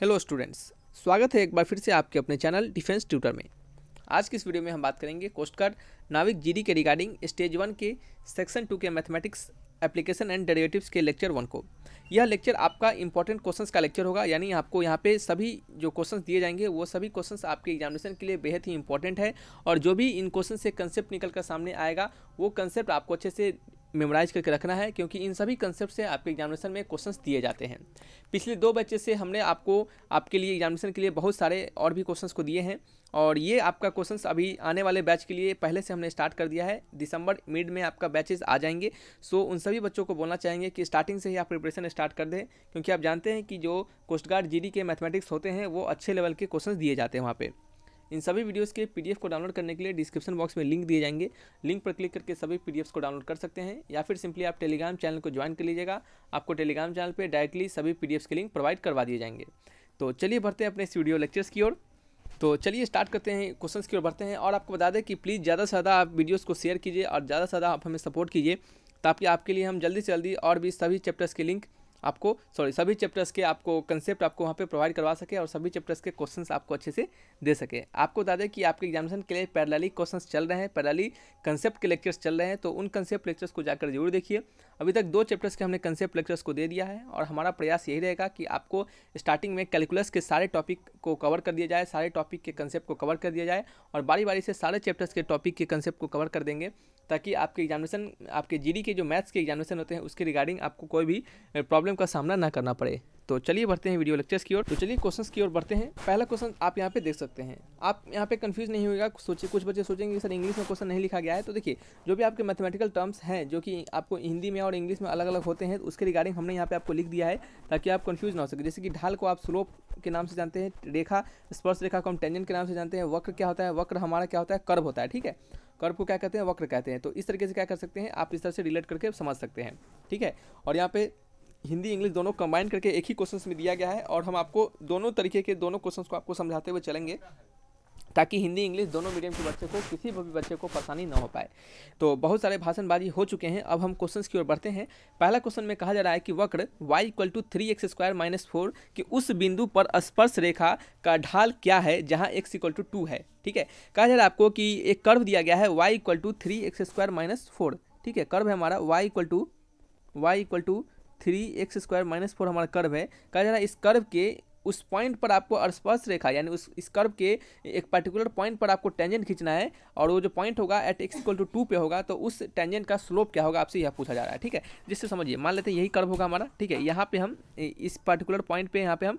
Hello students, स्वागत है एक बार फिर से आपके अपने चैनल डिफेंस ट्यूटर में। आज की इस वीडियो में हम बात करेंगे कोस्ट गार्ड नाविक जीडी के रिगार्डिंग स्टेज 1 के सेक्शन 2 के मैथमेटिक्स एप्लीकेशन एंड डेरिवेटिव्स के लेक्चर 1 को। यह लेक्चर आपका इंपॉर्टेंट क्वेश्चंस का लेक्चर होगा, यानी आपको यहाँ पे सभी जो क्वेश्चंस दिए जाएंगे वो सभी क्वेश्चंस आपके एग्जामिनेशन के लिए बेहद ही इंपॉर्टेंट है। और जो भी इन क्वेश्चन से कंसेप्ट निकल कर सामने आएगा वो कंसेप्ट आपको अच्छे से मेमोराइज करके रखना है, क्योंकि इन सभी कंसेप्ट से आपके एग्जामिनेशन में क्वेश्चंस दिए जाते हैं। पिछले 2 बैचेस से हमने आपको आपके लिए एग्जामिनेशन के लिए बहुत सारे और भी क्वेश्चंस को दिए हैं, और ये आपका क्वेश्चंस अभी आने वाले बैच के लिए पहले से हमने स्टार्ट कर दिया है। दिसंबर मिड में आपका बैचेस आ जाएंगे। सो उन सभी बच्चों को बोलना चाहेंगे कि स्टार्टिंग से ही आप प्रिपरेशन स्टार्ट कर दें, क्योंकि आप जानते हैं कि जो कोस्ट गार्ड जीडी के मैथमेटिक्स होते हैं वो अच्छे लेवल के क्वेश्चंस दिए जाते हैं वहाँ पे। इन सभी वीडियोस के पीडीएफ को डाउनलोड करने के लिए डिस्क्रिप्शन बॉक्स में लिंक दिए जाएंगे। लिंक पर क्लिक करके सभी पीडीएफ्स को डाउनलोड कर सकते हैं, या फिर सिंपली आप टेलीग्राम चैनल को ज्वाइन कर लीजिएगा। आपको टेलीग्राम चैनल पे डायरेक्टली सभी पीडीएफ्स के लिंक प्रोवाइड करवा दिए जाएंगे। तो चलिए बढ़ते हैं अपने इस वीडियो लेक्चर्स की ओर। तो चलिए स्टार्ट करते हैं, क्वेश्चंस की ओर बढ़ते हैं। और आपको बता दें कि प्लीज़ ज़्यादा से ज़्यादा आप वीडियोज़ को शेयर कीजिए और ज़्यादा से ज़्यादा आप हमें सपोर्ट कीजिए, ताकि आपके लिए हम जल्दी से जल्दी और भी सभी चैप्टर्स के लिंक आपको सभी चैप्टर्स के आपको कंसेप्ट आपको वहाँ पे प्रोवाइड करवा सके, और सभी चैप्टर्स के क्वेश्चंस आपको अच्छे से दे सके। आपको बता दें कि आपके एग्जामिनेशन के लिए पैरेलली क्वेश्चंस चल रहे हैं, पैरेलली कंसेप्ट के लेक्चर्स चल रहे हैं, तो उन कंसेप्ट लेक्चर्स को जाकर जरूर देखिए। अभी तक 2 चैप्टर्स के हमने कंसेप्ट लेक्चर्स को दे दिया है, और हमारा प्रयास यही रहेगा कि आपको स्टार्टिंग में कैलकुलस के सारे टॉपिक को कवर कर दिया जाए, सारे टॉपिक के कंसेप्ट को कवर कर दिया जाए, और बारी बारी से सारे चैप्टर्स के टॉपिक के कंसेप्ट को कवर कर देंगे, ताकि आपके एग्जामिनेशन, आपके जीडी के जो मैथ्स के एग्जामिनेशन होते हैं उसके रिगार्डिंग आपको कोई भी प्रॉब्लम का सामना ना करना पड़े। तो चलिए बढ़ते हैं वीडियो लेक्चर्स की ओर। तो चलिए क्वेश्चंस की ओर बढ़ते हैं। पहला क्वेश्चन आप यहाँ पे देख सकते हैं। आप यहाँ पे कंफ्यूज नहीं होगा। सोचिए, कुछ बच्चे सोचेंगे सर इंग्लिश में क्वेश्चन नहीं लिखा गया है। तो देखिए, जो भी आपके मैथमेटिकल टर्म्स हैं जो कि आपको हिंदी में और इंग्लिश में अलग अलग होते हैं, उसके रिगार्डिंग हमने यहाँ पे आपको लिख दिया है, ताकि आप कंफ्यूज ना हो सके। जैसे कि ढाल को आप स्लोप के नाम से जानते हैं, रेखा स्पर्श रेखा को हम टेंजेंट के नाम से जानते हैं, वक्र क्या होता है, वक्र हमारा क्या होता है, कर्व होता है। ठीक है, कर्व को क्या कहते हैं, वक्र कहते हैं। तो इस तरीके से क्या कर सकते हैं, आप इस तरह से रिलेट करके समझ सकते हैं। ठीक है, और यहाँ पे हिंदी इंग्लिश दोनों कंबाइन करके एक ही क्वेश्चंस में दिया गया है, और हम आपको दोनों तरीके के दोनों क्वेश्चंस को आपको समझाते हुए चलेंगे, ताकि हिंदी इंग्लिश दोनों मीडियम के बच्चे को, किसी भी बच्चे को परेशानी ना हो पाए। तो बहुत सारे भाषणबाजी हो चुके हैं, अब हम क्वेश्चंस की ओर बढ़ते हैं। पहला क्वेश्चन में कहा जा रहा है कि वक्र y = 3x² - 4 कि उस बिंदु पर स्पर्श रेखा का ढाल क्या है जहां x = 2 है। ठीक है, कहा जा रहा है आपको कि एक कर्व दिया गया है y = 3x² - 4। ठीक है, कर्व है हमारा y = 3x² - 4 हमारा कर्व है। कहा जा रहा है इस कर्व के उस पॉइंट पर आपको स्पर्श रेखा, यानी इस कर्व के एक पर्टिकुलर पॉइंट पर आपको टेंजेंट खींचना है, और वो जो पॉइंट होगा एट x = 2 पे होगा, तो उस टेंजेंट का स्लोप क्या होगा, आपसे यह पूछा जा रहा है। ठीक है, जिससे समझिए, मान लेते हैं यही कर्व होगा हमारा। ठीक है, यहाँ पे हम इस पर्टिकुलर पॉइंट पे यहाँ पे हम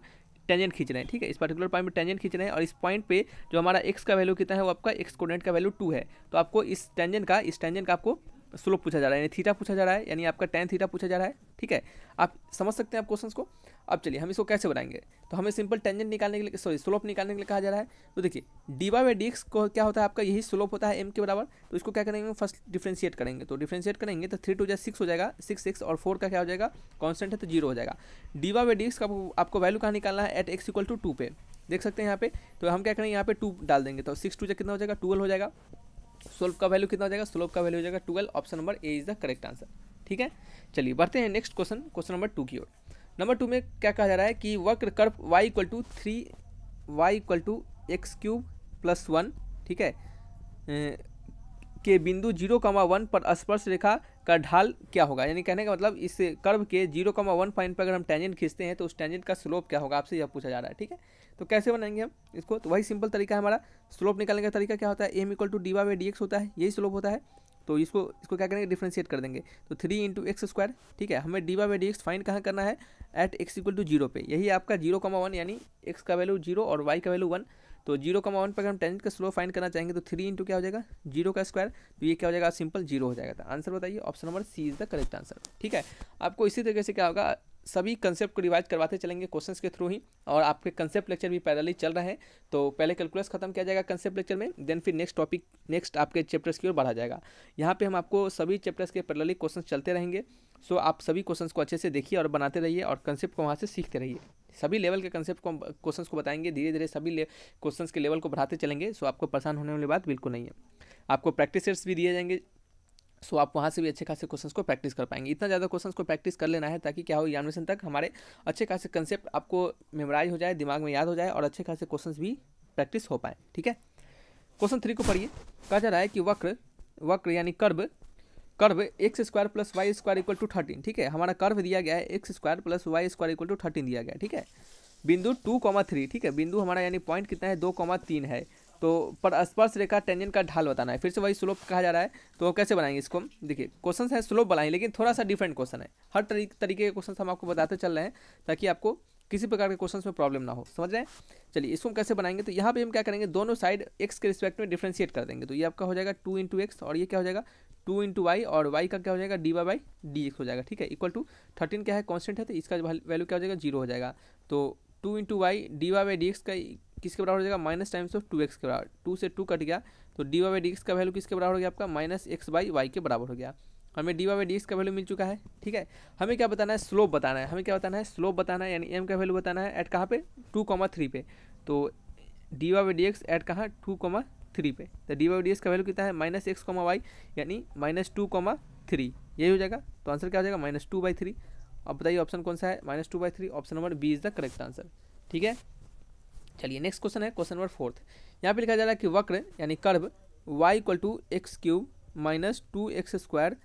टेंजेंट खींच रहे हैं। ठीक है, इस पर्टिकुलर पॉइंट पे टेंजेंट खींच रहे हैं, और इस पॉइंट पे जो हमारा x का वैल्यू कितना है, वो आपका x कोऑर्डिनेट का वैल्यू 2 है। तो आपको इस टेंजेंट का आपको स्लोप पूछा जा रहा है, यानी थीटा पूछा जा रहा है, यानी आपका tan थीटा पूछा जा रहा है। ठीक है, आप समझ सकते हैं आप क्वेश्चंस को। अब चलिए हम इसको कैसे बनाएंगे। तो हमें सिंपल टेंजेंट निकालने के लिए, स्लोप निकालने के लिए कहा जा रहा है। तो देखिए, dy/dx को क्या होता है आपका, यही स्लोप होता है m के बराबर। तो इसको क्या करेंगे, फर्स्ट डिफ्रेंशिएट करेंगे। तो डिफ्रेंशिएट करेंगे तो 3 × 2 = 6 हो जाएगा, 6 और 4 का क्या हो जाएगा, कांस्टेंट है तो 0 हो जाएगा। dy/dx का आपको वैल्यू कहाँ निकालना है, एट x = 2 पे। देख सकते हैं यहाँ पे। तो हम क्या करेंगे, यहाँ पे 2 डाल देंगे, तो 6 × 2 कितना हो जाएगा, 12 हो जाएगा। स्लोप का वैल्यू कितना हो जाएगा, स्लोप का वैल्यू हो जाएगा 12। Option number A is the correct answer. ठीक है, चलिए बढ़ते हैं नेक्स्ट क्वेश्चन, क्वेश्चन नंबर 2 की ओर। नंबर 2 में क्या कहा जा रहा है कि वक्र कर्व y = 3y = x³ + 1। ठीक है, के बिंदु 0,1 पर स्पर्श रेखा का ढाल क्या होगा, यानी कहने का मतलब इस कर्व के 0,1 पॉइंट पर अगर हम टेंजेंट खींचते हैं तो उस टेंजेंट का स्लोप क्या होगा, आपसे यह पूछा जा रहा है। ठीक है, तो कैसे बनाएंगे हम इसको, तो वही सिंपल तरीका है हमारा। स्लोप निकालने का तरीका क्या होता है, m = dy/dx होता है, यही स्लोप होता है। तो इसको क्या करेंगे, डिफ्रेंशिएट कर देंगे। तो 3 × x²। ठीक है, हमें dy/dx फाइंड कहाँ करना है, एट x = 0 पे। यही आपका 0,1, यानी x का वैल्यू 0 और y का वैल्यू 1। तो 0,1 पर अगर हम टेंजेंट का स्लोप फाइंड करना चाहेंगे तो 3 × क्या हो जाएगा, 0 का स्क्वायर। तो ये क्या हो जाएगा, सिंपल 0 हो जाएगा। तो आंसर बताइए, option number C is the correct answer. ठीक है, आपको इसी तरीके से क्या होगा, सभी कंसेप्ट को रिवाइज करवाते चलेंगे क्वेश्चंस के थ्रू ही, और आपके कंसेप्ट लेक्चर भी पैरेलली चल रहे हैं। तो पहले कैलकुलस खत्म किया जाएगा कंसेप्ट लेक्चर में, देन फिर नेक्स्ट आपके चैप्टर्स की ओर बढ़ा जाएगा। यहाँ पे हम आपको सभी चैप्टर्स के पैरेलली क्वेश्चंस चलते रहेंगे। सो आप सभी क्वेश्चंस को अच्छे से देखिए और बनाते रहिए, और कंसेप्ट को वहाँ से सीखते रहिए। सभी लेवल के कंसेप्ट को क्वेश्चंस को बताएंगे, धीरे धीरे सभी क्वेश्चंस के लेवल को बढ़ाते चलेंगे। सो आपको परेशान होने वाली बात बिल्कुल नहीं है। आपको प्रैक्टिस सेट्स भी दिए जाएंगे। सो आप वहाँ से भी अच्छे खासे क्वेश्चंस को प्रैक्टिस कर पाएंगे। इतना ज़्यादा क्वेश्चंस को प्रैक्टिस कर लेना है ताकि क्या हो, एग्जामिनेशन तक हमारे अच्छे खासे कंसेप्ट आपको मेमोराइज हो जाए, दिमाग में याद हो जाए और अच्छे खासे क्वेश्चंस भी प्रैक्टिस हो पाए। ठीक है, क्वेश्चन 3 को पढ़िए। कहा जा रहा है कि वक्र यानी curve x square plus y square equal to 13। ठीक है, हमारा कर्व दिया गया है x square plus y square equal to 13 दिया गया है। ठीक है, बिंदु 2,3। ठीक है, बिंदु हमारा यानी पॉइंट कितना है, 2,3 है। तो पर स्पर्श रेखा टेंजेंट का ढाल बताना है। फिर से वही स्लोप कहा जा रहा है, तो कैसे बनाएंगे इसको हम? देखिए, क्वेश्चन है स्लोप बनाएंगे, लेकिन थोड़ा सा डिफरेंट क्वेश्चन है। हर तरीके के क्वेश्चन हम आपको बताते चल रहे हैं ताकि आपको किसी प्रकार के क्वेश्चन में प्रॉब्लम ना हो। समझ रहे हैं? चलिए, इसको हम कैसे बनाएंगे, तो यहाँ पे हम क्या करेंगे, दोनों साइड एक्स के रिस्पेक्ट में डिफ्रेंशिएट कर देंगे। तो ये आपका हो जाएगा 2 इंटू एक्स और ये क्या हो जाएगा 2 इंटू वाई, और वाई का क्या हो जाएगा dy बाई डी एक्स हो जाएगा। ठीक है, इक्वल टू 13 क्या है, कॉन्स्टेंट है, तो इसका वैल्यू क्या हो जाएगा 0 हो जाएगा। तो 2 into y dy by D x का किसके बराबर हो जाएगा, माइनस टाइम्स ऑफ 2x के बराबर। 2 से 2 कट गया, तो dy बाई डी एक्स का वैल्यू किसके बराबर हो गया आपका, माइनस एक्स बाई वाई के बराबर हो गया। हमें dy बाई डी एक्स का वैल्यू मिल चुका है। ठीक है, हमें क्या बताना है, स्लोप बताना है। हमें क्या बताना है, स्लोप बताना है, यानी m का वैल्यू बताना है एट कहाँ पे, 2,3 पे। तो dy by D x at कहाँ, 2,3 पे। तो dy बाई डी एक्स का वैल्यू कितना है, माइनस एक्स वाई, यानी माइनस 2,3। यही हो जाएगा। तो आंसर क्या हो जाएगा, -2/3। अब बताइए ऑप्शन कौन सा है, -2/3। Option number B is the correct answer. ठीक है, चलिए नेक्स्ट क्वेश्चन है क्वेश्चन नंबर 4। यहाँ पे लिखा जा रहा है कि वक्र यानी curve y equal to x cube minus 2x square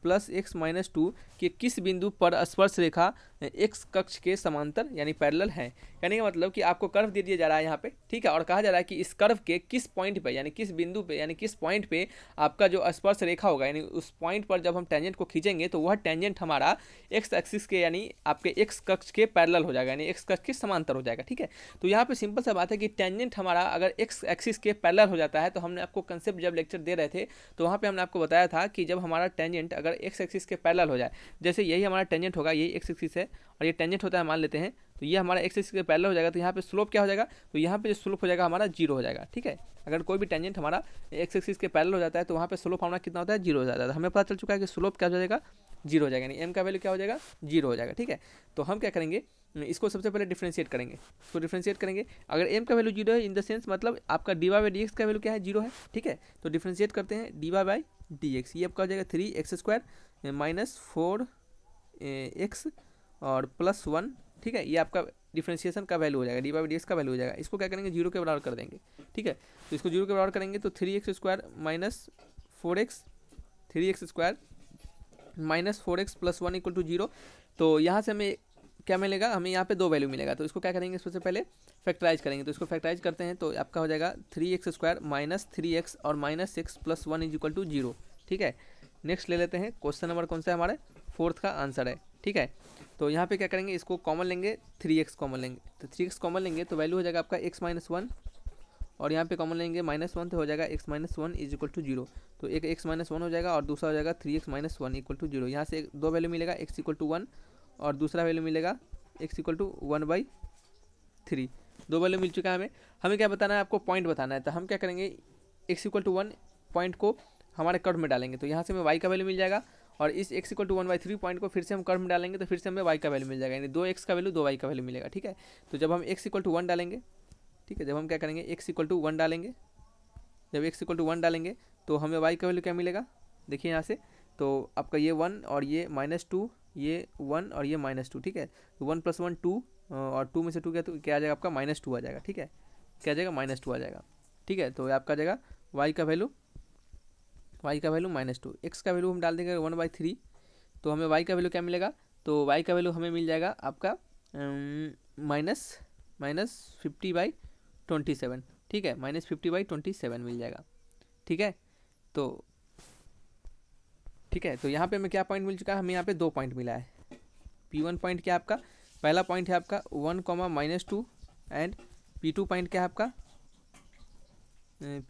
plus x minus 2 के किस बिंदु पर स्पर्श रेखा x कक्ष के समांतर यानी पैरेलल है। यानी मतलब कि आपको कर्व दे दिया जा रहा है यहाँ पे। ठीक है, और कहा जा रहा है कि इस कर्व के किस पॉइंट पे, यानी किस बिंदु पे, यानी किस पॉइंट पे आपका जो स्पर्श रेखा होगा, यानी उस पॉइंट पर जब हम टेंजेंट को खींचेंगे तो वह टेंजेंट हमारा एक्स एक्सिस के यानी आपके एक्स कक्ष के पैरेलल हो जाएगा, यानी एक्स कक्ष के समांतर हो जाएगा। ठीक है, तो यहाँ पे सिंपल सा बात है कि टेंजेंट हमारा अगर एक्स एक्सिस के पैरेलल हो जाता है, तो हमने आपको कंसेप्ट जब लेक्चर दे रहे थे तो वहाँ पे हमने आपको बताया था कि जब हमारा टेंजेंट अगर एक्स एक्सिस के पैरेलल हो जाए, जैसे यही हमारा टेंजेंट होगा, यही एक्स एक्सिस है और ये टेंजेंट होता है मान लेते हैं, तो ये हमारा एक्स एक्सिस के पैरेलल हो जाएगा, तो यहाँ पे स्लोप क्या हो जाएगा, तो यहाँ पे जो स्लोप हो जाएगा हमारा 0 हो जाएगा। ठीक है, अगर कोई भी टेंजेंट हमारा एक्स एक्सिस के पैरेलल हो जाता है तो वहाँ पे स्लोप हमारा कितना होता है, 0 हो जाता है। तो हमें पता चल चुका है कि स्लोप क्या हो जाएगा, 0 हो जाएगा, यानी एम का वैल्यू क्या हो जाएगा, 0 हो जाएगा। ठीक है, तो हम क्या करेंगे, इसको सबसे पहले डिफ्रेंशिएट करेंगे। इसको डिफ्रेंशिएट करेंगे, अगर एम का वैल्यू 0 है, इन द सेंस मतलब आपका dy बाई डी एक्स का वैल्यू क्या है, 0 है। ठीक है, तो डिफ्रेंशिएट करते हैं dy बाई डी एक्स, ये आपका हो जाएगा 3x स्क्वायर माइनस 4x और प्लस 1। ठीक है, ये आपका डिफ्रेंशिएशन का वैल्यू हो जाएगा, dy बाई डी एक्स का वैल्यू हो जाएगा। इसको क्या करेंगे, 0 के बराबर कर देंगे। ठीक है, तो इसको 0 के बराबर करेंगे तो 3x square minus 4x, 3x square minus 4x plus 1 equal to 0। तो यहाँ से हमें क्या मिलेगा, हमें यहाँ पे 2 वैल्यू मिलेगा। तो इसको क्या करेंगे, सबसे पहले फैक्टराइज करेंगे। तो इसको फैक्टराइज करते हैं तो आपका हो जाएगा 3x स्क्वायर माइनस 3x और minus 6 plus 1 is equal to 0। ठीक है, नेक्स्ट ले लेते हैं क्वेश्चन नंबर कौन सा है, हमारे 4th का आंसर है। ठीक है, तो यहाँ पे क्या करेंगे, इसको कॉमन लेंगे, 3x कॉमन लेंगे। तो 3x कॉमन लेंगे तो वैल्यू हो जाएगा आपका x माइनस 1, और यहाँ पे कॉमन लेंगे -1 तो हो जाएगा x minus 1 is equal to 0। तो एक x माइनस 1 हो जाएगा और दूसरा हो जाएगा 3x माइनस 1 इक्वल टू 0। यहाँ से 2 वैल्यू मिलेगा, x इक्वल टू 1 और दूसरा वैल्यू मिलेगा x इक्वल टू 1/3। 2 वैल्यू मिल चुका है हमें। हमें क्या बताना है, आपको पॉइंट बताना है। तो हम क्या करेंगे, x इक्वल टू 1 पॉइंट को हमारे कर्व में डालेंगे, तो यहाँ से हमें y का वैल्यू मिल जाएगा, और इस x इक्वल टू 1/3 पॉइंट को फिर से हम कर्व में डालेंगे तो फिर से हमें y का वैल्यू मिल जाएगा, यानी 2x का वैल्यू 2y का वैल्यू मिलेगा। ठीक है, तो जब हम x इक्वल टू 1 डालेंगे, ठीक है, जब हम क्या करेंगे x इक्वल टू 1 डालेंगे, जब x इक्वल टू 1 डालेंगे तो हमें y का वैल्यू क्या मिलेगा, देखिए यहाँ से, तो आपका ये 1 और ये -2, ये 1 और ये -2। ठीक है, तो 1 + 1 2 और 2 में से 2 क्या, तो क्या आ जाएगा आपका -2 आ जाएगा। ठीक है, क्या आ जाएगा, -2 आ जाएगा। ठीक है, तो आपका आ जाएगा y का वैल्यू -2, x का वैल्यू हम डाल देंगे 1/3, तो हमें y का वैल्यू क्या मिलेगा, तो y का वैल्यू हमें मिल जाएगा आपका -50/27। ठीक है, -50/27 मिल जाएगा। ठीक है, तो यहाँ पे हमें क्या पॉइंट मिल चुका है, हमें यहाँ पे 2 पॉइंट मिला है। P1 पॉइंट क्या है आपका, पहला पॉइंट है आपका 1, -2 एंड P2 पॉइंट क्या है आपका,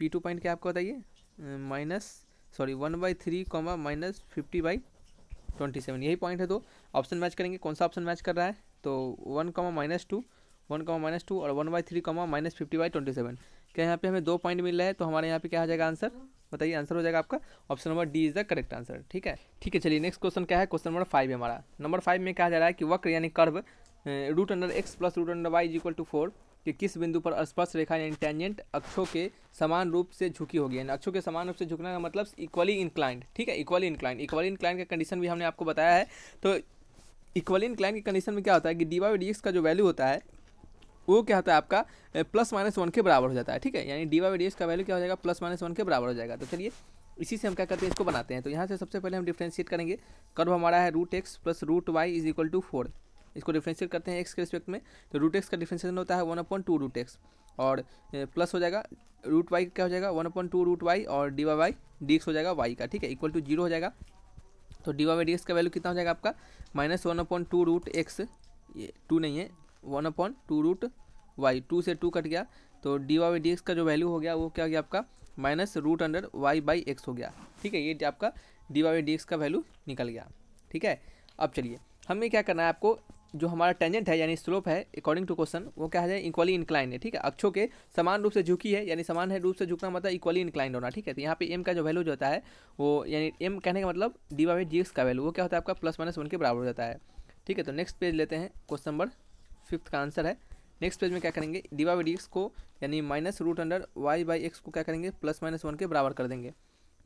P2 पॉइंट क्या आपका बताइए, 1/3 -50/27, यही पॉइंट है। तो ऑप्शन मैच करेंगे, कौन सा ऑप्शन मैच कर रहा है, तो 1, -2 और 1/3 -50/27। क्या यहाँ पे हमें 2 पॉइंट मिल रहा है, तो हमारे यहाँ पे क्या आ जाएगा आंसर, बताइए आंसर हो जाएगा आपका option number D is the correct answer. ठीक है, चलिए नेक्स्ट क्वेश्चन क्या है, क्वेश्चन नंबर 5 है हमारा। नंबर 5 में कहा जा रहा है कि वक्र यानी curve √x + √y is equal to 4 कि किस बिंदु पर स्पर्श रेखा यानी टेंजेंट अक्षों के समान रूप से झुकी होगी। यानी अक्षों के समान रूप से झुकने का मतलब इक्वली इंक्लाइंड, ठीक है, इक्वली इंक्लाइंड का कंडीशन भी हमने आपको बताया है। तो इक्वली इंक्लाइंड की कंडीशन में क्या होता है कि डी बाई डी एक्स का जो वैल्यू होता है वो क्या होता है आपका +-1 के बराबर हो जाता है, ठीक है। यानी डी बाई डी एक्स का वैल्यू क्या हो जाएगा, +-1 के बराबर हो जाएगा। तो चलिए इसी से हम क्या करते हैं, इसको बनाते हैं। तो यहाँ से सबसे पहले हम डिफ्रेंशिएट करेंगे। कर्व हमारा है √x + √y = 4। इसको डिफ्रेंशिएट करते हैं x के रिस्पेक्ट में। तो √x का डिफ्रेंशिएशन होता है 1/2 √x और प्लस हो जाएगा √y क्या हो जाएगा 1/2 √y और dy/dx हो जाएगा y का, ठीक है, = 0 हो जाएगा। तो dy/dx का वैल्यू कितना हो जाएगा आपका -1/2 √x, ये 2 नहीं है, 1/2 √y, 2 से 2 कट गया। तो dy/dx का जो वैल्यू हो गया वो क्या हो गया आपका -√y/x हो गया, ठीक है। ये आपका dy/dx का वैल्यू निकल गया, ठीक है। अब चलिए हमें क्या करना है, आपको जो हमारा टेंजेंट है यानी स्लोप है अकॉर्डिंग टू क्वेश्चन वो क्या है, इक्वली इंक्लाइन है, ठीक है। अक्षों के समान रूप से झुकी है, यानी समान है रूप से झुकना मतलब इक्वली इंक्लाइंड होना, ठीक है। तो यहाँ पे m का जो वैल्यू जो होता है वो यानी m कहने का मतलब dy/dx का वैल्यू वो क्या होता है आपका +-1 के बराबर हो जाता है, ठीक है। तो नेक्स्ट पेज लेते हैं, क्वेश्चन नंबर 5 का आंसर है। नेक्स्ट पेज में क्या करेंगे, dy/dx को यानी -√y/x को क्या करेंगे +-1 के बराबर कर देंगे,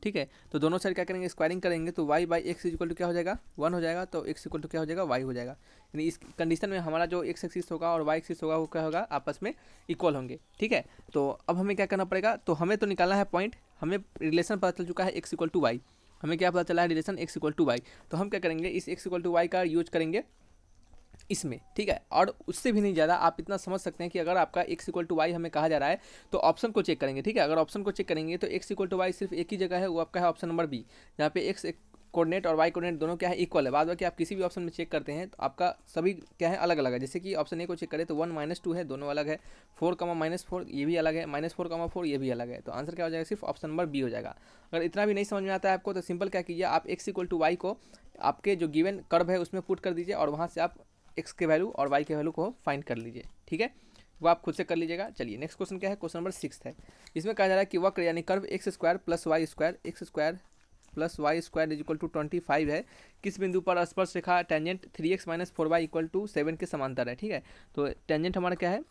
ठीक है। तो दोनों साइड क्या करेंगे, स्क्वायरिंग करेंगे। तो y/x = क्या हो जाएगा 1 हो जाएगा, तो x = क्या हो जाएगा y हो जाएगा। यानी इस कंडीशन में हमारा जो x एक्सिस होगा और y एक्सिस होगा वो क्या होगा, आपस में इक्वल होंगे, ठीक है। तो अब हमें क्या करना पड़ेगा, तो हमें तो निकालना है पॉइंट, हमें रिलेशन पता चल चुका है x = y, हमें क्या पता चला है रिलेशन x = y। तो हम क्या करेंगे, इस x = y का यूज करेंगे इसमें, ठीक है। और उससे भी नहीं ज़्यादा आप इतना समझ सकते हैं कि अगर आपका x = y हमें कहा जा रहा है तो ऑप्शन को चेक करेंगे, ठीक है। अगर ऑप्शन को चेक करेंगे तो x = y सिर्फ एक ही जगह है, वो आपका है ऑप्शन नंबर बी, जहाँ पे x कोऑर्डिनेट और y कोऑर्डिनेट दोनों क्या है इक्वल है। बाद बाकी आप किसी भी ऑप्शन में चेक करते हैं तो आपका सभी क्या है अलग अलग है। जैसे कि ऑप्शन ए को चेक करें तो 1 - 2 है, दोनों अलग है, 4, -4 ये भी अलग है, -4, 4 ये भी अलग है। तो आंसर क्या हो जाएगा, सिर्फ ऑप्शन नंबर बी हो जाएगा। अगर इतना भी नहीं समझ में आता है आपको तो सिंपल क्या कीजिए, आप x = y को आपके जो गिवन कर्व है उसमें पुट कर दीजिए और वहाँ से आप x के वैल्यू और y के वैल्यू को फाइंड कर लीजिए, ठीक है। वो आप खुद से कर लीजिएगा। चलिए नेक्स्ट क्वेश्चन क्या है, क्वेश्चन नंबर 6 है। इसमें कहा जा रहा है कि वक्र यानी curve x² + y² x² + y² = 25 है, किस बिंदु पर स्पर्श रेखा टेंजेंट 3x - 4y = 7 के समांतर है, ठीक है। तो टेंजेंट हमारा क्या है,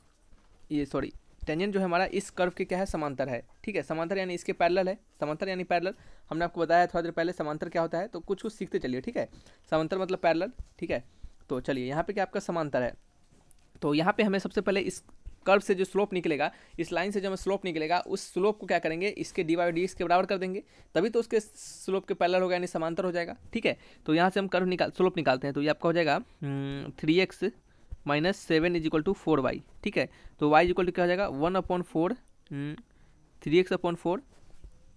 ये सॉरी टेंजेंट जो है हमारा इस कर्व के क्या है समांतर है, ठीक है। समांतर यानी इसके पैरेलल है, समांतर यानी पैरेलल हमने आपको बताया थोड़ा देर पहले समांतर क्या होता है, तो कुछ कुछ सीखते चलिए, ठीक है। समांतर मतलब पैरेलल, ठीक है। तो चलिए यहाँ पे क्या आपका समांतर है, तो यहाँ पे हमें सबसे पहले इस कर्व से जो स्लोप निकलेगा, इस लाइन से जो हमें स्लोप निकलेगा उस स्लोप को क्या करेंगे, इसके dy/dx के बराबर कर देंगे, तभी तो उसके स्लोप के पैरेलल होगा यानी समांतर हो जाएगा, ठीक है। तो यहाँ से हम कर्व स्लोप निकालते हैं। तो ये आपका हो जाएगा 3x - 7 = 4y, ठीक है। तो y = क्या हो जाएगा 1/4 3x/4,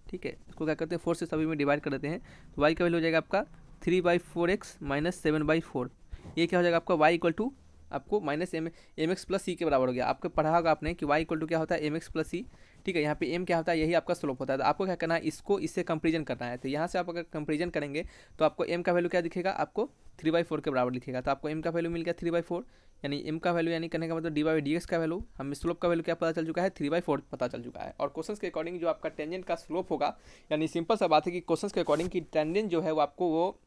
ठीक है। इसको क्या करते हैं 4 से सभी में डिवाइड कर देते हैं। तो y का वैल्यू हो जाएगा आपका 3/4x - 7/4। ये क्या हो जाएगा आपका y = आपको -mx + c के बराबर हो गया। आपको पढ़ा होगा आपने कि y = क्या होता है mx + c, ठीक है। यहाँ पे m क्या होता है, यही आपका स्लोप होता है। तो आपको क्या करना है, इसको इससे कंपेरिजन करना है। तो यहाँ से आप अगर कंपेरिजन करेंगे तो आपको m का वैल्यू क्या दिखेगा, आपको 3/4 के बराबर लिखेगा। तो आपको m का वैल्यू मिल गया 3/4, यानी m का वैल्यू यानी करने का मतलब dy/dx का वैल्यू, हमें स्लोप का वैल्यू क्या पता चल चुका है 3/4 पता चल चुका है। और क्वेश्चन के अकॉर्डिंग जो आपका टेंजेंट का स्लोप होगा, यानी सिंपल सा बात है कि क्वेश्चन के अकॉर्डिंग की टेंजेंट जो है वो आपको वो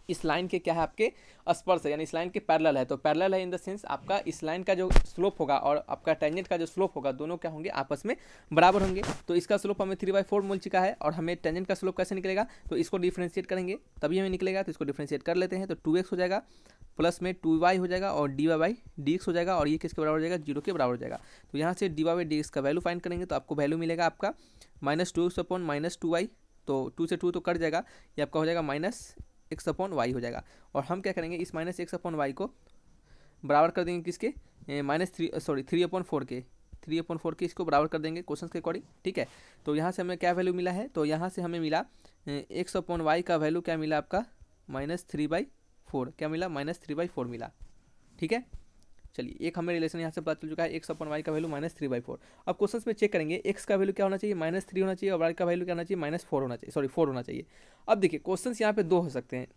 इस लाइन के क्या है आपके स्पर्श है, यानी इस लाइन के पैरेलल है। तो पैरेलल है इन द सेंस आपका इस लाइन का जो स्लोप होगा और आपका टेंजेंट का जो स्लोप होगा दोनों क्या होंगे आपस में बराबर होंगे। तो इसका स्लोप हमें 3/4 मिल चुका है और हमें टेंजेंट का स्लोप कैसे निकलेगा, तो इसको डिफ्रेंशिएट करेंगे तभी हमें निकलेगा। तो इसको डिफ्रेंशिएट कर लेते हैं। तो 2x हो जाएगा प्लस में 2y हो जाएगा और dy/dx हो जाएगा और ये किसके बराबर हो जाएगा 0 के बराबर हो जाएगा। तो यहाँ से dy/dx का वैल्यू फाइंड करेंगे तो आपको वैल्यू मिलेगा आपका -2x/-2y। तो 2 से 2 तो कट जाएगा, ये आपका हो जाएगा -x/y हो जाएगा। और हम क्या करेंगे इस -x/y को बराबर कर देंगे किसके -3/4 के इसको बराबर कर देंगे क्वेश्चन के अकॉर्डिंग, ठीक है। तो यहाँ से हमें क्या वैल्यू मिला है, तो यहाँ से हमें मिला x/y का वैल्यू क्या मिला आपका -3/4, क्या मिला -3/4 मिला, ठीक है। चलिए एक हमें रिलेशन यहाँ से पता चल चुका है x/y का वैल्यू -3/4। अब क्वेश्चन में चेक करेंगे x का वैल्यू क्या होना चाहिए -3 होना चाहिए और y का वैल्यू क्या होना चाहिए -4 होना चाहिए, 4 होना चाहिए। अब देखिए क्वेश्चन यहाँ पे दो हो सकते हैं,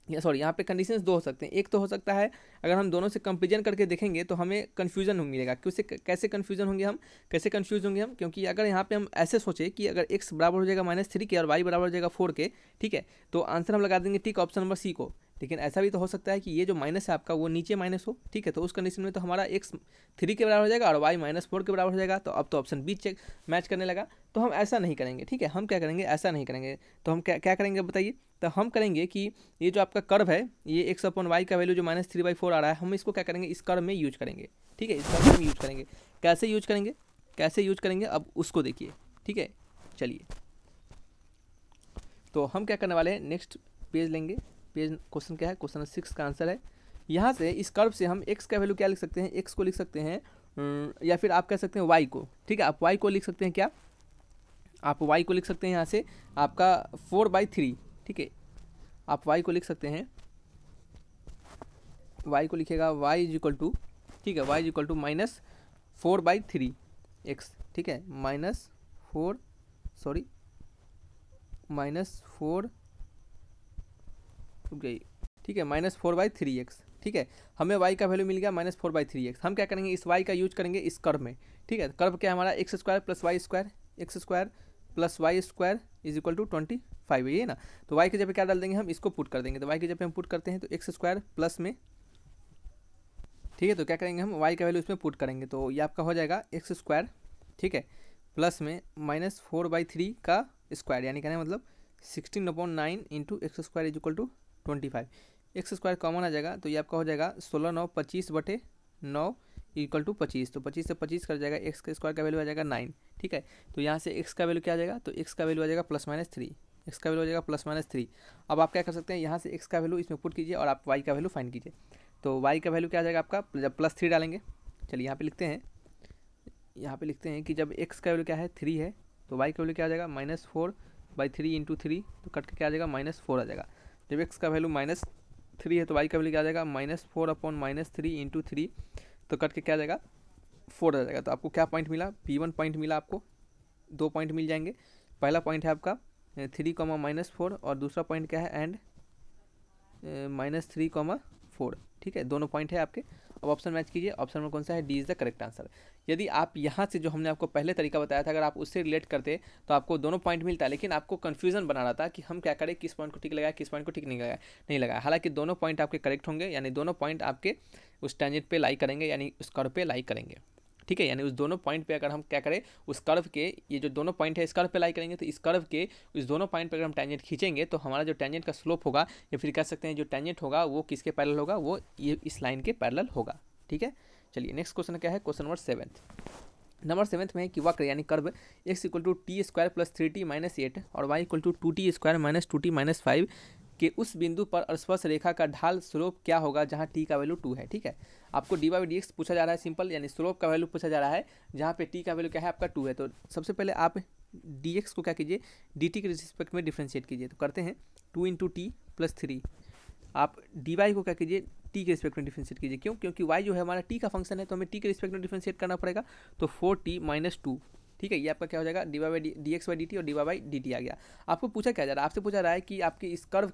यहाँ पे कंडीशंस दो हो सकते हैं। एक तो हो सकता है अगर हम दोनों से कंपेरिजन करके देखेंगे तो हमें कन्फ्यूजन मिलेगा। कैसे कन्फ्यूजन होंगे हम, कंफ्यूज होंगे हम, क्योंकि अगर यहाँ पे हम ऐसे सोचे कि अगर x बराबर हो जाएगा -3 के और y बराबर हो जाएगा 4 के, ठीक है। तो आंसर हम लगा देंगे ठीक ऑप्शन नंबर सी को, लेकिन ऐसा भी तो हो सकता है कि ये जो माइनस है आपका वो नीचे माइनस हो, ठीक है। तो उस कंडीशन में तो हमारा x 3 के बराबर हो जाएगा और y -4 के बराबर हो जाएगा। तो अब तो ऑप्शन बी चेक मैच करने लगा। तो हम ऐसा नहीं करेंगे, ठीक है। हम क्या करेंगे, ऐसा नहीं करेंगे। तो हम क्या करेंगे बताइए। तो हम करेंगे कि ये जो आपका कर्व है, ये x/y का वैल्यू जो -3/4 आ रहा है, हम इसको क्या करेंगे, इस कर्व में यूज करेंगे, ठीक है। इस कर्व में यूज करेंगे। कैसे यूज करेंगे, कैसे यूज करेंगे अब उसको देखिए, ठीक है। चलिए, तो हम क्या करने वाले हैं, नेक्स्ट पेज लेंगे। पेज क्वेश्चन क्या है, क्वेश्चन 6 का आंसर है। यहाँ से इस कर्व से हम x का वैल्यू क्या लिख सकते हैं, x को लिख सकते हैं या फिर आप कह सकते हैं y को, ठीक है। आप y को लिख सकते हैं, क्या आप y को लिख सकते हैं यहाँ से आपका 4/3, ठीक है। आप y को लिख सकते हैं, y को लिखेगा y इज इक्वल टू, ठीक है, y is equal to -4/3x, ठीक है। -4 गई, ठीक है, -4/3x, ठीक है। हमें y का वैल्यू मिल गया -4/3x। हम क्या करेंगे, इस y का यूज करेंगे इस कर्व में, ठीक है। कर्व क्या है हमारा, x² + y² + y² is equal to 25 है, ये ना। तो y की जगह क्या डाल देंगे, हम इसको पुट कर देंगे। तो y की जगह हम पुट करते हैं तो x² प्लस में, ठीक है। तो क्या करेंगे, हम y का वैल्यू इसमें पुट करेंगे। तो ये आपका हो जाएगा x², ठीक है, प्लस में -4/3 का स्क्वायर, यानी कहने मतलब 16/9 × x² is equal to 25। x² common आ जाएगा तो ये आपका हो जाएगा 16×9 इक्वल टू 25। तो 25 से 25 कर जाएगा, x के स्क्वायर का वैल्यू आ जाएगा 9, ठीक है। तो यहाँ से x का वैल्यू क्या आ जाएगा, तो x का वैल्यू आ जाएगा +-3, x का वैल्यू आ जाएगा +-3। अब आप क्या कर सकते हैं, यहाँ से x का वैल्यू इसमें पुट कीजिए और आप y का वैल्यू फाइंड कीजिए। तो y का वैल्यू क्या आ जाएगा आपका, जब +3 डालेंगे, चलिए यहाँ पे लिखते हैं, यहाँ पे लिखते हैं कि जब x का वैल्यू क्या है 3 है, तो y का वैल्यू क्या आ जाएगा -4/3 × 3, तो कट के क्या आ जाएगा -4 आ जाएगा। जब x का वैल्यू -3 है तो y का वैल्यू क्या आ जाएगा -4/-3 × 3, तो कट के क्या आ जाएगा 4 आ जाएगा। तो आपको क्या पॉइंट मिला, P1 पॉइंट मिला, आपको 2 पॉइंट मिल जाएंगे। पहला पॉइंट है आपका 3, -4 और दूसरा पॉइंट क्या है एंड -3, 4, ठीक है। दोनों पॉइंट है आपके। अब ऑप्शन मैच कीजिए, ऑप्शन में कौन सा है, D is the correct answer. यदि आप यहाँ से जो हमने आपको पहले तरीका बताया था, अगर आप उससे रिलेट करते तो आपको दोनों पॉइंट मिलता है, लेकिन आपको कन्फ्यूजन बना रहा था कि हम क्या करें, किस पॉइंट को ठीक लगाया, किस पॉइंट को ठीक नहीं लगाया। हालांकि दोनों पॉइंट आपके करेक्ट होंगे, यानी दोनों पॉइंट आपके उस टेंजेंट पे लाई करेंगे, यानी उस कर्व पे लाई करेंगे, ठीक है। यानी उस दोनों पॉइंट पे अगर हम क्या करें, उस कर्व के ये जो दोनों पॉइंट है इस कर्व पे लाई करेंगे, तो इस कर्व के इस दोनों पॉइंट पे अगर हम टेंजेंट खींचेंगे तो हमारा जो टेंजेंट का स्लोप होगा, या फिर कह सकते हैं जो टेंजेंट होगा वो किसके पैरेलल होगा, वो ये इस लाइन के पैरेलल होगा, ठीक है। चलिए नेक्स्ट क्वेश्चन क्या है, क्वेश्चन नंबर 7 में है कि वक्र यानी कर्व x = t² + 3t - 8 और y = 2t² - 2t - 5 के उस बिंदु पर स्पर्श रेखा का ढाल स्लोप क्या होगा जहां t का वैल्यू 2 है, ठीक है। आपको dy/dx पूछा जा रहा है, सिंपल, यानी स्लोप का वैल्यू पूछा जा रहा है जहां पे t का वैल्यू क्या है आपका 2 है। तो सबसे पहले आप dx को क्या कीजिए, dt के रिस्पेक्ट में डिफ्रेंशिएट कीजिए। तो करते हैं 2 × t + 3। आप dy को क्या कीजिए, t के रिस्पेक्ट में डिफ्रेंशिएट कीजिए। क्यों, क्योंकि y जो है हमारा t का फंक्शन है, तो हमें t के रिस्पेक्ट में डिफ्रेंशिएट करना पड़ेगा। तो 4t - 2, ठीक है। ये आपका क्या हो जाएगा, dx/dt और dy/dt आ गया। आपको पूछा क्या जा रहा है, आपसे पूछा रहा है कि आपके इस कर्व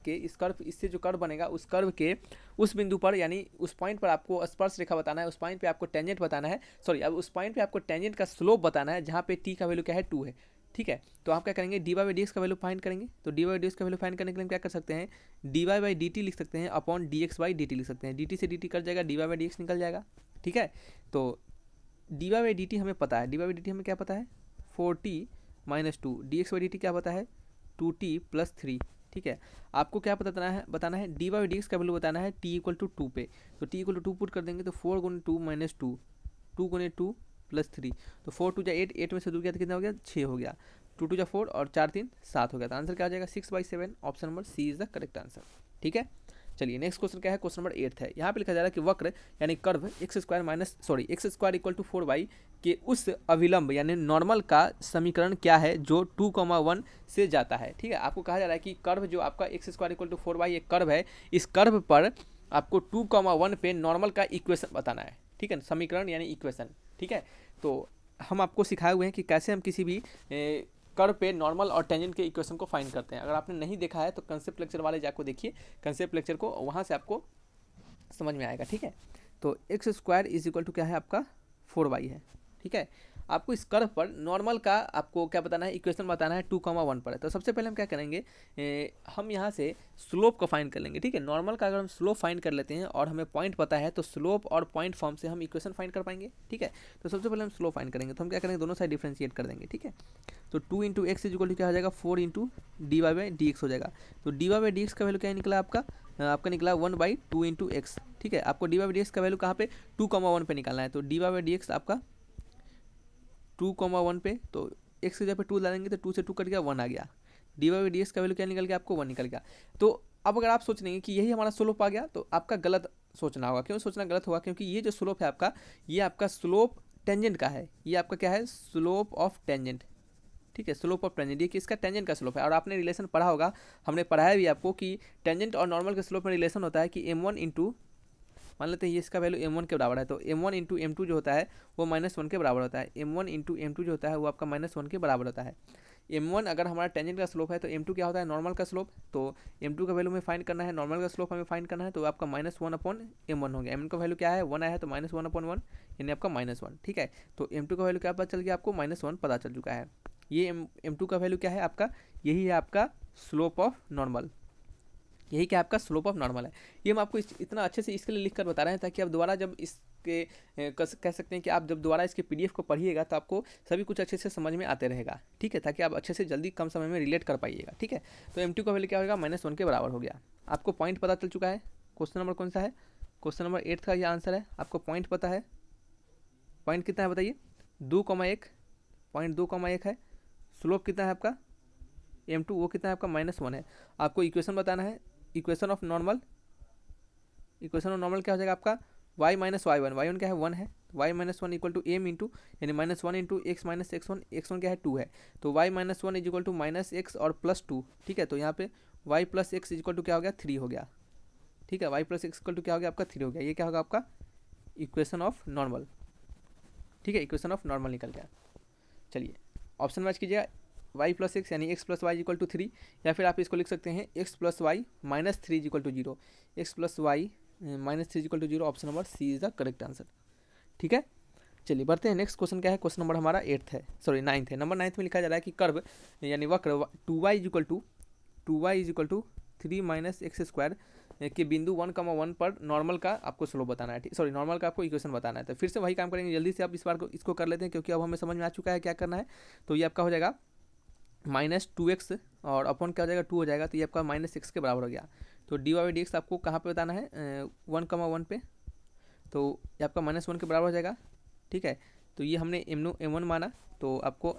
इससे जो कर्व बनेगा उस कर्व के उस बिंदु पर, यानी उस पॉइंट पर आपको स्पर्श रेखा बताना है, उस पॉइंट पे आपको टेंजेंट बताना है, अब उस पॉइंट पे आपको टेंजेंट का स्लोप बताना है जहाँ पे t का वैल्यू क्या है 2 है, ठीक है। तो आप क्या करेंगे, dy/dx का वैल्यू फाइंड करेंगे। तो dy/dx का वैल्यू फाइंड करने के लिए हम क्या कर सकते हैं, dy/dt लिख सकते हैं अपॉन dx/dt लिख सकते हैं। dt से dt कट जाएगा, dy/dx निकल जाएगा, ठीक है। तो dy/dt हमें पता है, dy/dt हमें क्या पता है 4t - 2, dx/dt क्या पता है 2t + 3, ठीक है। आपको क्या बताना है dy/dx का वैल्यू बताना है t = 2 पे। तो t = 2 पुट कर देंगे तो 4 × 2 - 2, 2 × 2 + 3, तो 4 × 2 = 8, 8 में से 2 गया तो कितना हो गया 6 हो गया, 2 × 2 = 4 और 4 × 3 = 7 हो गया। तो आंसर क्या आ जाएगा 6/7, option number C is the correct answer, ठीक है। चलिए नेक्स्ट क्वेश्चन क्या है, क्वेश्चन नंबर 8 है। यहाँ पे लिखा जा रहा है कि वक्र यानी कर्व x² = 4y के उस अविलंब यानी नॉर्मल का समीकरण क्या है जो 2,1 से जाता है, ठीक है। आपको कहा जा रहा है कि कर्व जो आपका x² = 4y एक कर्व है, इस कर्व पर आपको 2,1 पे नॉर्मल का इक्वेशन बताना है, ठीक है, समीकरण यानी इक्वेशन, ठीक है। तो हम आपको सिखाए हुए हैं कि कैसे हम किसी भी कर्व पे नॉर्मल और टेंजेंट के इक्वेशन को फाइंड करते हैं। अगर आपने नहीं देखा है तो कंसेप्ट लेक्चर वाले जाको देखिए, कंसेप्ट लेक्चर को, वहाँ से आपको समझ में आएगा, ठीक है। तो x² = क्या है आपका 4y है, ठीक है। आपको इस कर्व पर नॉर्मल का आपको क्या बताना है, इक्वेशन बताना है 2,1 पर है। तो सबसे पहले हम क्या करेंगे, हम यहाँ से स्लोप को फाइंड कर लेंगे, ठीक है। नॉर्मल का अगर हम स्लोप फाइंड कर लेते हैं और हमें पॉइंट पता है तो स्लोप और पॉइंट फॉर्म से हम इक्वेशन फाइंड कर पाएंगे, ठीक है। तो सबसे पहले हम स्लोप फाइंड करेंगे, तो हम क्या करेंगे, दोनों साइड डिफ्रेंशिएट कर देंगे, ठीक है। तो 2 इंटू एक्स इक्वल टू क्या हो जाएगा, 4 into d y by D x हो जाएगा। तो d y by D x का वैल्यू क्या निकला आपका निकला 1/2 इंटू एक्स, ठीक है। आपको d y by D x का वैल्यू कहाँ पे 2,1 पे निकालना है। तो d y by D x आपका 2,1 पे, तो एक्स की जगह पे 2 डालेंगे तो 2 से 2 कट गया, 1 आ गया। D y by D x का वैल्यू क्या निकल गया आपको, 1 निकल गया। तो अब अगर आप सोच लेंगे कि यही हमारा स्लोप आ गया, तो आपका गलत सोचना होगा। क्यों सोचना गलत होगा, क्योंकि ये जो स्लोप है आपका, ये आपका स्लोप टेंजेंट का है। ये आपका क्या है, स्लोप ऑफ टेंजेंट, ठीक है। स्लोप ऑफ टेंजेंट ये किसका, टेंजेंट का स्लोप है। और आपने रिलेशन पढ़ा होगा, हमने पढ़ाया भी आपको कि टेंजेंट और नॉर्मल के स्लोप में रिलेशन होता है कि m1 इंटू, मान लेते हैं ये इसका वैल्यू m1 के बराबर है, तो m1 इंटू m2 जो होता है वो -1 के बराबर होता है। m1 इंटू m2 जो होता है वो आपका -1 के बराबर होता है। m1 अगर हमारा टेंजेंट का स्लोप है तो m2 क्या होता है, नॉर्मल का स्लोप। तो m2 का वैल्यू हमें फाइंड करना है, नॉर्मल का स्लोप हमें फाइंड करना है, तो आपका -1/m1 हो गया। m1 का वैल्यू क्या है, 1 आया है, तो -1/1 यानी आपका -1, ठीक है। तो m2 का वैल्यू क्या पता चल गया आपको, -1 पता चल चुका है। ये m2 का वैल्यू क्या है आपका, यही है आपका स्लोप ऑफ नॉर्मल, यही क्या आपका स्लोप ऑफ नॉर्मल है। ये हम आपको इतना अच्छे से इसके लिए लिख कर बता रहे हैं ताकि आप दोबारा जब इसके कह सकते हैं कि आप जब दोबारा इसके पीडीएफ को पढ़िएगा तो आपको सभी कुछ अच्छे से समझ में आते रहेगा, ठीक है, ताकि आप अच्छे से जल्दी कम समय में रिलेट कर पाइएगा, ठीक है। तो m2 का वैल्यू क्या होगा, -1 के बराबर हो गया। आपको पॉइंट पता चल चुका है। क्वेश्चन नंबर कौन सा है, क्वेश्चन नंबर 8 का ये आंसर है। आपको पॉइंट पता है, पॉइंट कितना है बताइए, 2,1, पॉइंट 2,1 है। स्लोप कितना है आपका m2, वो कितना है आपका -1 है। आपको इक्वेशन बताना है, equation of normal, equation of normal क्या हो जाएगा आपका, y minus y one, y one क्या है 1 है, y minus one equal to m into, यानी -1 into x minus x1, x1 क्या है 2 है, तो y minus one is equal to -x और +2, ठीक है। तो यहाँ पे y plus x is equal to क्या हो गया, 3 हो गया, ठीक है। y plus x equal to क्या हो गया आपका 3 हो गया। ये क्या होगा आपका इक्वेशन ऑफ नॉर्मल, ठीक है, इक्वेशन ऑफ नॉर्मल निकल गया। चलिए ऑप्शन मैच कीजिएगा, y प्लस एक्स यानी x plus y equal to 3, या फिर आप इसको लिख सकते हैं x plus y minus 3 equal to 0, x plus y -3 equal to 0। Option number C is the correct answer, ठीक है। चलिए बढ़ते हैं, नेक्स्ट क्वेश्चन क्या है, क्वेश्चन नंबर हमारा 8th है, सॉरी 9th है। नंबर 9th में लिखा जा रहा है कि कर्व यानी वक्र 2y is equal to 3 minus x square के बिंदु 1,1 पर नॉर्मल का आपको स्लोप बताना है, सॉरी नॉर्मल का आपको इक्वेशन बताना है। तो फिर से वही काम करेंगे, जल्दी से आप इस बार को इसको कर लेते हैं क्योंकि अब हमें समझ में आ चुका है क्या करना है। तो ये आपका हो जाएगा -2x और अपॉन क्या हो जाएगा 2 हो जाएगा, तो ये आपका -6 के बराबर हो गया। तो डी वाई डी एक्स आपको कहाँ पे बताना है, 1,1 पे, तो ये आपका -1 के बराबर हो जाएगा, ठीक है। तो ये हमने m1 माना, तो आपको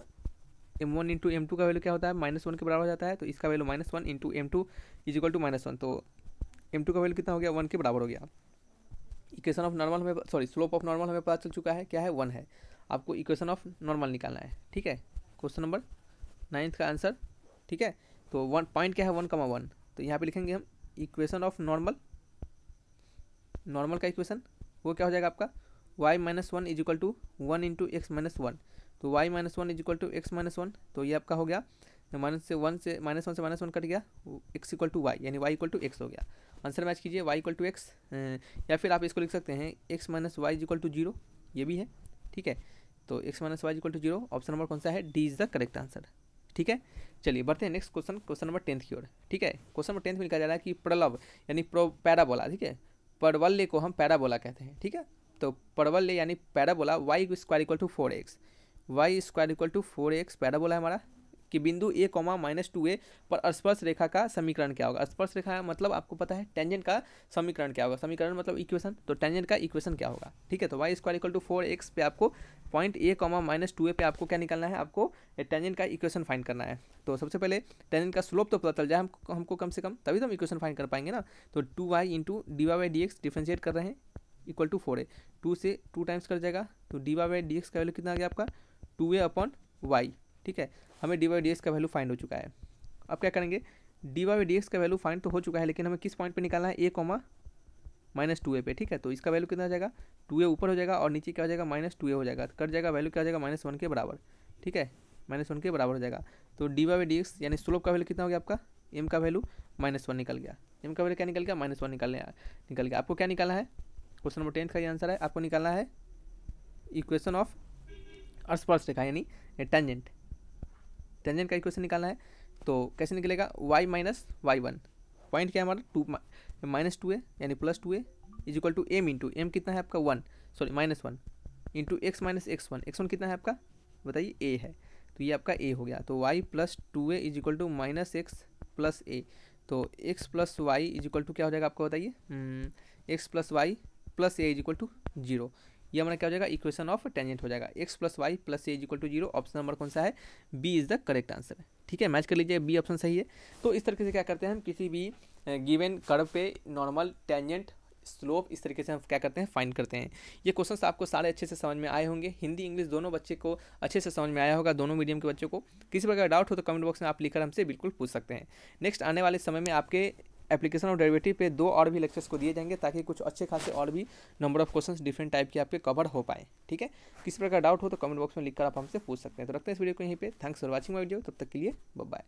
m1 इंटू m2 का वैल्यू क्या होता है, -1 के बराबर हो जाता है। तो इसका value -1 into m2 is equal to -1, तो m2 का वैल्यू कितना हो गया, 1 के बराबर हो गया। इक्वेशन ऑफ नॉर्मल हमें, सॉरी स्लोप ऑफ नॉर्मल हमें पता चल चुका है, क्या है 1 है। आपको इक्वेशन ऑफ नॉर्मल निकालना है, ठीक है। क्वेश्चन नंबर 9th का आंसर, ठीक है। तो 1 पॉइंट क्या है 1,1, तो यहाँ पे लिखेंगे हम इक्वेशन ऑफ नॉर्मल, नॉर्मल का इक्वेशन वो क्या हो जाएगा आपका y minus 1 is equal to 1 into x minus 1, तो y minus 1 is equal to x minus 1, तो ये आपका हो गया -1 से -1 कट गया, x इक्वल टू वाई यानी y इक्वल टू एक्स हो गया। आंसर मैच कीजिए, y इक्वल टू एक्स, या फिर आप इसको लिख सकते हैं x minus y is equal to 0, ये भी है, ठीक है। तो x minus y is equal to 0, option number कौन सा है, D is the correct answer, ठीक है। चलिए बढ़ते हैं next question, question number 10th की ओर, ठीक है। क्वेश्चन नंबर 10th में लिखा जा रहा है कि प्रलव यानी पैराबोला, ठीक है, परवलय को हम पैराबोला कहते हैं, ठीक है। तो परवलय यानी parabola y square equal to 4x, y square equal to 4x parabola है हमारा, कि बिंदु a, -2a पर स्पर्श रेखा का समीकरण क्या होगा। स्पर्श रेखा मतलब आपको पता है टेंजेंट का समीकरण क्या होगा, समीकरण मतलब इक्वेशन, तो टेंजेंट का इक्वेशन क्या होगा, ठीक है। तो y square equal to 4x पे आपको पॉइंट a, -2a पे आपको क्या निकालना है, आपको टेंजेंट का इक्वेशन फाइंड करना है। तो सबसे पहले टेंजेंट का स्लोप तो पता चल जाए हमको कम से कम, तभी तो हम इक्वेशन फाइंड कर पाएंगे ना। तो 2y into d y by D x differentiate कर रहे हैं इक्वल टू 4a, 2 से 2 टाइम्स कर जाएगा, तो d y by D x का वैल्यू कितना आ गया आपका 2a अपॉन वाई, ठीक है। हमें डी वाई डी एक्स का वैल्यू फाइंड हो चुका है। अब क्या करेंगे, डी वाई डी एक्स का वैल्यू फाइंड तो हो चुका है, लेकिन हमें किस पॉइंट पे निकालना है, a, -2a पे, ठीक है। तो इसका वैल्यू कितना हो जाएगा 2a ऊपर हो जाएगा और नीचे क्या हो जाएगा -2a हो जाएगा, कट जाएगा, वैल्यू क्या हो जाएगा -1 के बराबर, ठीक है, -1 के बराबर हो जाएगा। तो डी वाई डी एक्स यानी स्लोप का वैल्यू कितना हो गया आपका, m का वैल्यू -1 निकल गया, m का वैल्यू क्या निकल गया -1 निकल गया। आपको क्या निकालना है, क्वेश्चन नंबर 10th का ये आंसर है, आपको निकालना है इक्वेशन ऑफ स्पर्श रेखा यानी टेंजेंट, टेंजेंट का इक्वेशन निकालना है तो कैसे निकलेगा, y minus y one, point क्या है हमारा -2a यानी +2a is equal to m into m कितना है आपका 1 sorry -1 into x minus x1 कितना है आपका बताइए a है, तो ये आपका a हो गया। तो y plus 2a is equal to -x plus a, तो x plus y is equal to क्या हो जाएगा आपको बताइए, x plus y plus a is equal to 0। ये हमारा क्या हो जाएगा, इक्वेशन ऑफ टेंजेंट हो जाएगा, x plus y plus a is equal to 0। Option number कौन सा है, B is the correct answer. ठीक है, मैच कर लीजिए, बी ऑप्शन सही है। तो इस तरीके से क्या करते हैं हम, किसी भी गिवन कर्व पे नॉर्मल, टेंजेंट, स्लोप, इस तरीके से हम क्या करते हैं, फाइंड करते हैं। ये क्वेश्चंस आपको सारे अच्छे से समझ में आए होंगे, हिंदी इंग्लिश दोनों बच्चे को अच्छे से समझ में आया होगा, दोनों मीडियम के बच्चों को। किसी प्रकार डाउट हो तो कमेंट बॉक्स में आप लिखकर हमसे बिल्कुल पूछ सकते हैं। नेक्स्ट आने वाले समय में आपके एप्लीकेशन और डेरिवेटिव पे 2 और भी लेक्चर्स को दिए जाएंगे, ताकि कुछ अच्छे खासे और भी number of questions different type के आपके कवर हो पाए। ठीक है, किसी प्रकार डाउट हो तो कमेंट बॉक्स में लिखकर आप हमसे पूछ सकते हैं। तो रखते हैं इस वीडियो को यहीं पे। Thanks for watching my video, तब तक के लिए बाय बाय।